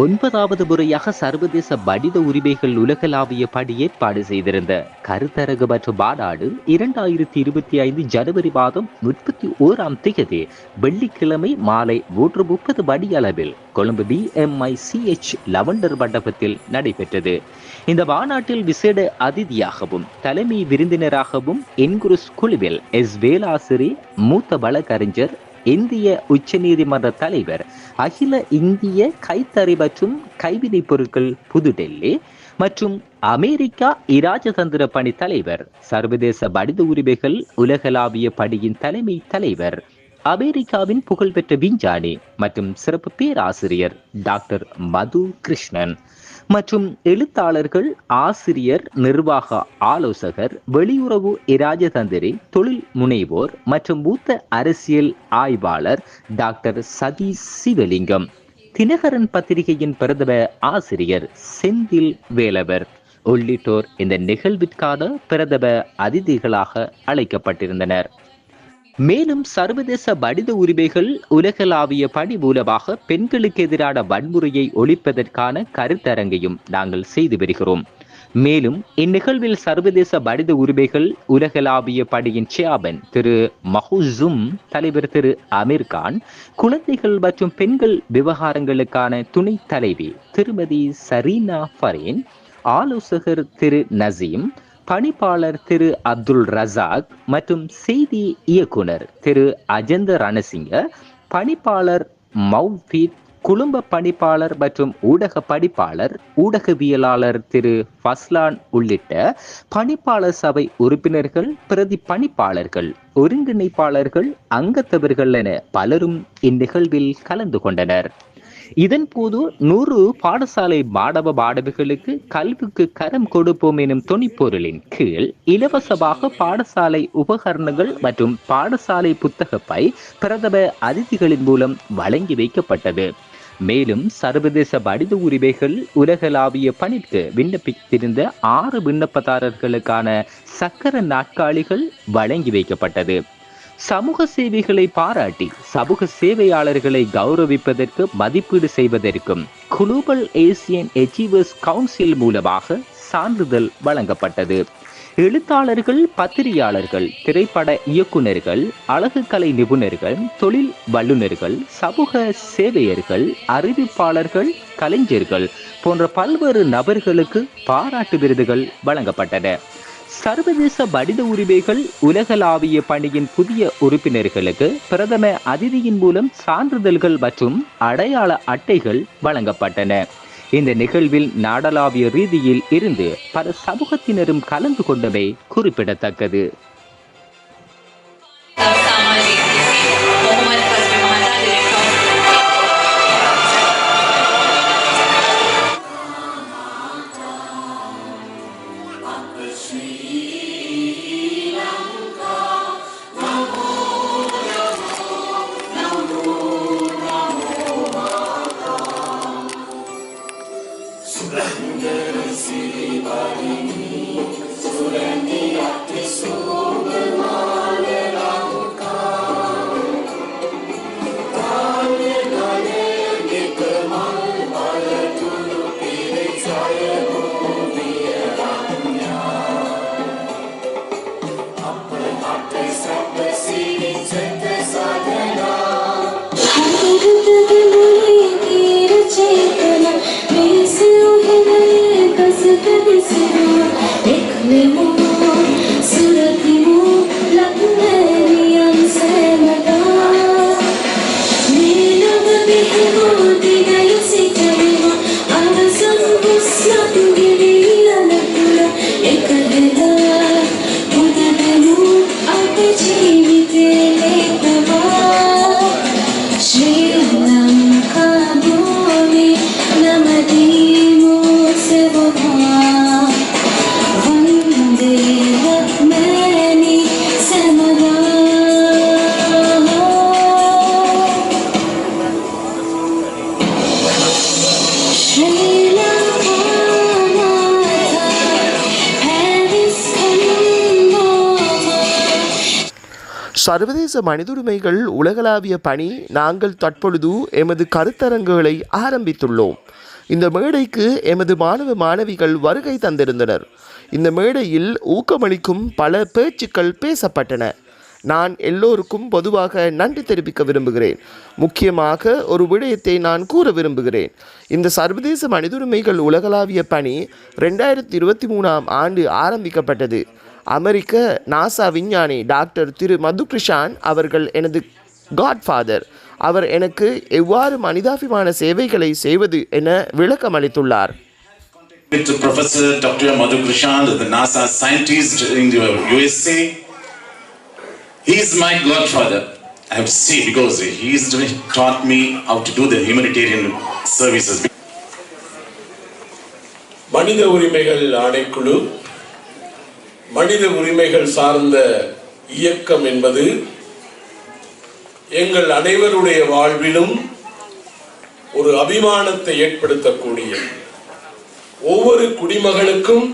9வது முறையாக சர்வதேச மனித உரிமைகள் உலகளாவிய பணி ஏற்பாடு செய்திருந்த கருத்தரங்கு மற்றும் மாநாடு 2025 ஜனவரி மாதம் 31 வெள்ளிக்கிழமை மாலை 3:30 மணியளவில் கொழும்பு BMICH லவண்டர் மண்டபத்தில் நடைபெற்றது. இந்த மாநாட்டில் விசேட அதிதியாகவும் தலைமை விருந்தினராகவும் என்குருஸ் குழுவில் வேலாசிரி, மூத்த வழக்கறிஞர், இந்திய உச்ச நீதிமன்ற தலைவர், அகில இந்திய கைத்தறி மற்றும் கைவினைப் பொருட்கள் புதுடெல்லி மற்றும் அமெரிக்கா இராஜதந்திர பணி தலைவர், சர்வதேச மனித உரிமைகள் உலகளாவிய பணியின் தலைமை தலைவர், அமெரிக்காவின் புகழ்பெற்ற விஞ்ஞானி மற்றும் சிறப்பு பேராசிரியர் டாக்டர் மது கிருஷ்ணன் மற்றும் எழுத்தாளர்கள், ஆசிரியர், நிர்வாக ஆலோசகர், வெளியுறவு இராஜதந்திரி, தொழில் முனைவோர் மற்றும் மூத்த அரசியல் ஆய்வாளர் டாக்டர் சதீஷ் சிவலிங்கம், தினகரன் பத்திரிகையின் பிரதம ஆசிரியர் செந்தில் வேலவர் உள்ளிட்டோர் இந்த நிகழ்விற்கான பிரதம அதிதிகளாக அழைக்கப்பட்டிருந்தனர். மேலும் சர்வதேச மனித உரிமைகள் உலகளாவிய பணி மூலமாக பெண்களுக்கு எதிரான வன்முறையை ஒழிப்பதற்கான கருத்தரங்கையும் நாங்கள் செய்து வருகிறோம். மேலும் இந்நிகழ்வில் சர்வதேச மனித உரிமைகள் உலகளாவிய பணியின் சேர்மன் திரு மஹூசும், தலைவர் திரு அமீர்கான், குழந்தைகள் மற்றும் பெண்கள் விவகாரங்களுக்கான துணை தலைவி திருமதி சரீனா ஃபரேன், ஆலோசகர் திரு நசீம், பணிப்பாளர் திரு அப்துல் ரசாக் மற்றும் செய்தி இயக்குனர் திரு அஜந்த ரணசிங்க, பணிப்பாளர் மௌஃபீத், குடும்ப பணிப்பாளர் மற்றும் ஊடக பணிப்பாளர், ஊடகவியலாளர் திரு ஃபஸ்லான் உள்ளிட்ட பணிப்பாளர் சபை உறுப்பினர்கள், பிரதி பணிப்பாளர்கள், ஒருங்கிணைப்பாளர்கள், அங்கத்தவர்கள் என பலரும் இந்நிகழ்வில் கலந்து கொண்டனர். இதன் போது 100 பாடசாலை மாணவ மாணவிகளுக்கு கல்விக்கு கரம் கொடுப்போம் எனும் துணிப்பொருளின் கீழ் இலவசமாக பாடசாலை உபகரணங்கள் மற்றும் பாடசாலை புத்தகப்பை பிரதம அதிதிகளின் மூலம் வழங்கி வைக்கப்பட்டது. மேலும் சர்வதேச மனித உரிமைகள் உலகளாவிய பணிக்கு விண்ணப்பித்திருந்த 6 விண்ணப்பதாரர்களுக்கான சக்கர நாற்காலிகள் வழங்கி வைக்கப்பட்டது. சமூக சேவைகளை பாராட்டி சமூக சேவையாளர்களை கௌரவிப்பதற்கு மதிப்பீடு செய்வதற்கும் குளோபல் ஏசியன் அச்சீவர்ஸ் கவுன்சில் மூலமாக சான்றிதழ் வழங்கப்பட்டது. எழுத்தாளர்கள், பத்திரிகையாளர்கள், திரைப்பட இயக்குநர்கள், அழகுக்கலை நிபுணர்கள், தொழில் வல்லுநர்கள், சமூக சேவையர்கள், அறிவிப்பாளர்கள், கலைஞர்கள் போன்ற பல்வேறு நபர்களுக்கு பாராட்டு விருதுகள் வழங்கப்பட்டன. சர்வதேச மனித உரிமைகள் உலகளாவிய பணியின் புதிய உறுப்பினர்களுக்கு பிரதம அதிதியின் மூலம் சான்றிதழ்கள் மற்றும் அடையாள அட்டைகள் வழங்கப்பட்டன. இந்த நிகழ்வில் நாடளாவிய ரீதியில் இருந்து பல சமூகத்தினரும் கலந்து கொண்டமை குறிப்பிடத்தக்கது. சர்வதேச மனித உரிமைகள் உலகளாவிய பணி நாங்கள் தற்பொழுது எமது கருத்தரங்குகளை ஆரம்பித்துள்ளோம். இந்த மேடைக்கு எமது மாணவ மாணவிகள் வருகை தந்திருந்தனர். இந்த மேடையில் ஊக்கமளிக்கும் பல பேச்சுக்கள் பேசப்பட்டன. நான் எல்லோருக்கும் பொதுவாக நன்றி தெரிவிக்க விரும்புகிறேன். முக்கியமாக ஒரு விடயத்தை நான் கூற விரும்புகிறேன். இந்த சர்வதேச மனிதுரிமைகள் உலகளாவிய பணி 2023 ஆண்டு ஆரம்பிக்கப்பட்டது. அமெரிக்க நாசா விஞ்ஞானி டாக்டர் திரு மதுகிருஷான் அவர்கள் எனது காட்ஃபாதர். அவர் எனக்கு எவ்வாறு மனிதாபிமான சேவைகளை செய்வது என விளக்கம் அளித்துள்ளார். Professor Dr. Madhu Krishan, the NASA scientist in the USA. He is my godfather. I have to say, because he has taught me how to do the humanitarian services. மனித உரிமைகள் ஆணைக்குழு மனித உரிமைகள் சார்ந்த இயக்கம் என்பது எங்கள் அனைவருடைய வாழ்விலும் ஒரு அபிமானத்தை ஏற்படுத்தக்கூடிய, ஒவ்வொரு குடிமகனுக்கும்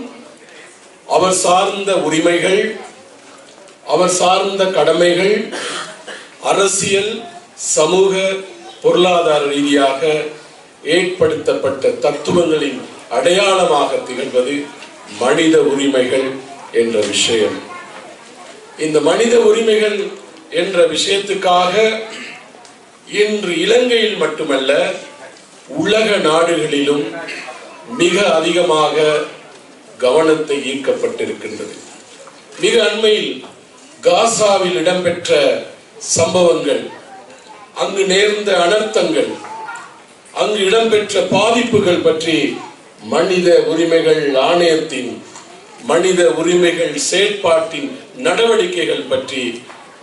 அவர் சார்ந்த உரிமைகள், அவர் சார்ந்த கடமைகள், அரசியல், சமூக, பொருளாதார ரீதியாக ஏற்படுத்தப்பட்ட தத்துவங்களின் அடையாளமாக திகழ்வது மனித உரிமைகள் என்ற விஷயம். இந்த மனித உரிமைகள் என்ற விஷயத்துக்காக இன்று இலங்கையில் மட்டுமல்ல, உலக நாடுகளிலும் மிக அதிகமாக கவனத்தை ஈர்க்கப்பட்டிருக்கின்றது. மிக அண்மையில் காசாவில் இடம்பெற்ற சம்பவங்கள், அங்கு நேர்ந்த அனர்த்தங்கள், அங்கு இடம்பெற்ற பாதிப்புகள் பற்றி மனித உரிமைகள் ஆணையத்தின் மனித உரிமைகள் செயற்பாட்டின் நடவடிக்கைகள் பற்றி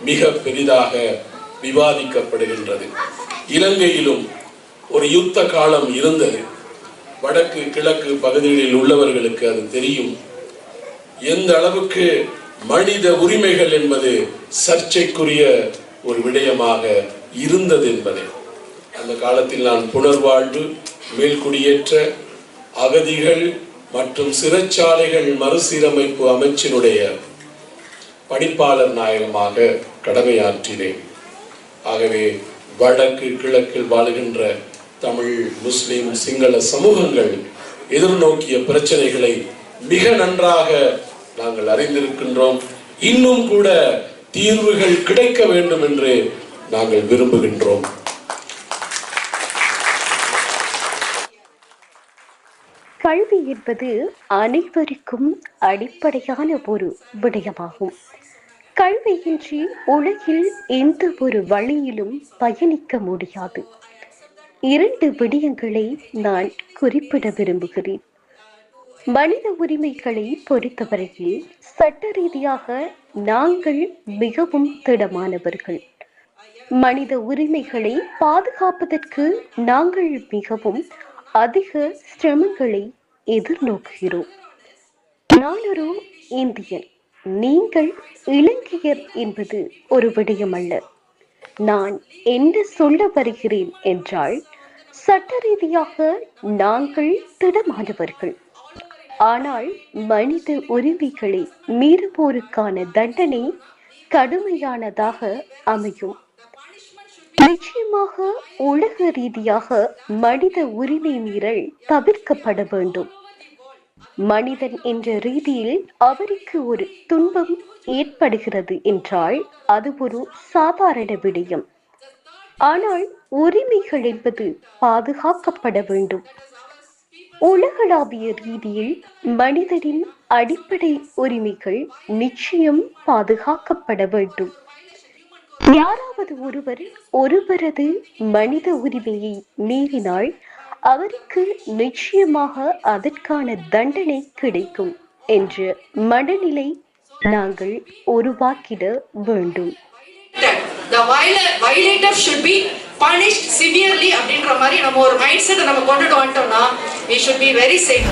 மிக பெரிதாக விவாதிக்கப்படுகின்றது. இலங்கையிலும் ஒரு யுத்த காலம் இருந்தது. வடக்கு கிழக்கு பகுதிகளில் உள்ளவர்களுக்கு அது தெரியும். எந்த அளவுக்கு மனித உரிமைகள் என்பது சர்ச்சைக்குரிய ஒரு விடயமாக இருந்தது என்பதை அந்த காலத்தில் நான் புனர்வாழ்வு, மேல்குடியேற்ற, அகதிகள் மற்றும் சிறைச்சாலைகள் மறுசீரமைப்பு அமைச்சினுடைய பணிப்பாளர் நாயகமாக கடமையாற்றினேன். ஆகவே வடக்கு கிழக்கில் வாழுகின்ற தமிழ், முஸ்லிம், சிங்கள சமூகங்கள் எதிர்நோக்கிய பிரச்சனைகளை மிக நன்றாக நாங்கள் அறிந்திருக்கின்றோம். இன்னும் கூட தீர்வுகள் கிடைக்க வேண்டும் என்று நாங்கள் விரும்புகின்றோம். கல்வி என்பது அனைவருக்கும் அடிப்படையான ஒரு விடயமாகும். கல்வியின்றி உலகில் எந்த ஒரு வழியிலும் பயணிக்க முடியாது. 2 விடயங்களை நான் குறிப்பிட விரும்புகிறேன். மனித உரிமைகளை பொறுத்தவரையில் சட்ட ரீதியாக நாங்கள் மிகவும் திடமானவர்கள். மனித உரிமைகளை பாதுகாப்பதற்கு நாங்கள் மிகவும் அதிக சிரமங்களை எதிர்நோக்குகிறோம். நான் ஒரு இந்தியன், நீங்கள் இலங்கையர் என்பது ஒரு விடயம் அல்ல. நான் என்ன சொல்ல வருகிறேன் என்றால், சட்ட ரீதியாக நாங்கள் திடமானவர்கள். ஆனால் மனித உரிமைகளை மீறுவோருக்கான தண்டனை கடுமையானதாக அமையும். நிச்சயமாக உலக ரீதியாக மனித உரிமை மீறல் தவிர்க்கப்பட வேண்டும். மனிதன் என்ற ரீதியில் அவருக்கு ஒரு துன்பம் ஏற்படுகிறது என்றால் அது ஒரு சாதாரண விடயம். ஆனால் உரிமைகள் என்பது பாதுகாக்கப்பட வேண்டும். உலகளாவிய ரீதியில் மனிதனின் அடிப்படை உரிமைகள் நிச்சயம் பாதுகாக்கப்பட வேண்டும். யாராவது ஒருவரது மனித உரிமையை மீறினால் அவருக்கு நிச்சயமாக அதற்கான தண்டனை கிடைக்கும் என்ற மனநிலை நாங்கள் உருவாக்கிட வேண்டும். The violator should be punished severely அப்படின்ற மாதிரி நம்ம ஒரு மைண்ட் செட்டை நம்ம கொண்டுட்டு வந்துட்டோம்னா we should be very safe.